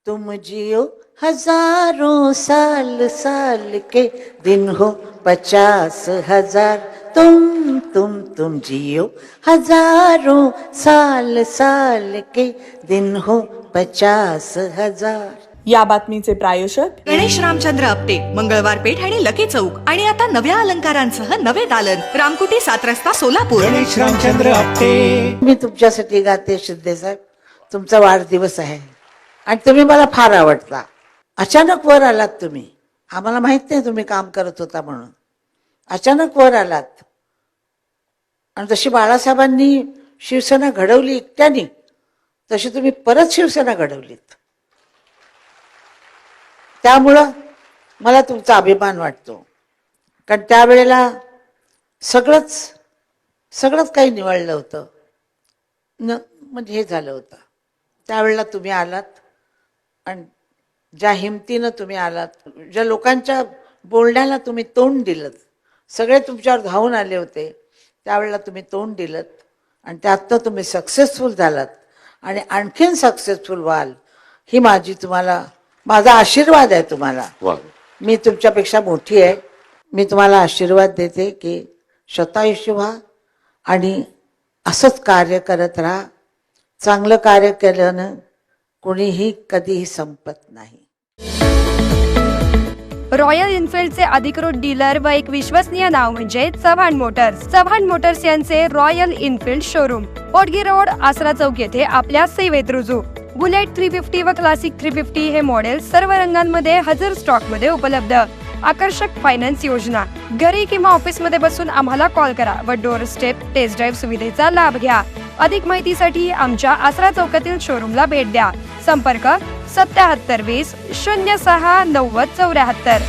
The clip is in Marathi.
तुम जियो हजारों साल साल के दिन हो 50,000. तुम जियो हजारों साल साल के दिन हो 50,000. या बातमीचे प्रायोजक गणेश रामचंद्र आपटे, मंगळवार पेठ आणि लकी चौक. आणि आता नव्या अलंकारांसह नवे दालन, रामकुटी 7 रस्ता सोलापूर. गणेश रामचंद्र आपटे. मी तुमच्यासाठी गाते शिंदे साहेब. तुमचा वाढदिवस आहे आणि तुम्ही मला फार आवडता. अचानक वर आलात तुम्ही. आम्हाला माहित नाही तुम्ही काम करत होता म्हणून. अचानक वर आलात आणि जशी बाळासाहेबांनी शिवसेना घडवली एकट्याने, तशी तुम्ही परत शिवसेना घडवलीत. त्यामुळं मला तुमचा अभिमान वाटतो. कारण त्यावेळेला सगळंच काही निवडलं होतं म्हणजे हे झालं होतं. त्यावेळेला तुम्ही आलात आणि ज्या हिमतीनं तुम्ही आलात, ज्या लोकांच्या बोलण्याला तुम्ही तोंड दिलं, सगळे तुमच्यावर धावून आले होते, त्यावेळेला तुम्ही तोंड दिलं आणि त्यातनं तुम्ही सक्सेसफुल झालात आणि आणखीन सक्सेसफुल व्हाल ही माझा आशीर्वाद आहे तुम्हाला. मी तुमच्यापेक्षा मोठी आहे. मी तुम्हाला आशीर्वाद देते की शतायुष्य व्हा आणि असंच कार्य करत राहा. चांगलं कार्य केल्यानं कोणीही कधीही संपत नाही. रॉयल एनफिल्डचे अधिकृत डीलर व एक विश्वसनीय नाव म्हणजे चव्हाण मोटर्स. चव्हाण मोटर्स यांचे रॉयल एनफिल्ड शोरूम पोटगी रोड, आसरा चौक येथे आपल्या सेवेत रुजू. बुलेट 350 व क्लासिक 350 हे मॉडेल सर्व रंगांमध्ये हजर स्टॉक मध्ये उपलब्ध. आकर्षक फायनान्स योजना. घरी किंवा ऑफिस मध्ये बसून आम्हाला कॉल करा व डोअर स्टेप टेस्ट ड्राईव्ह सुविधेचा लाभ घ्या. अधिक माहितीसाठी आमच्या आसरा चौकातील शोरूमला भेट द्या. संपर्क 7720 06 90 74.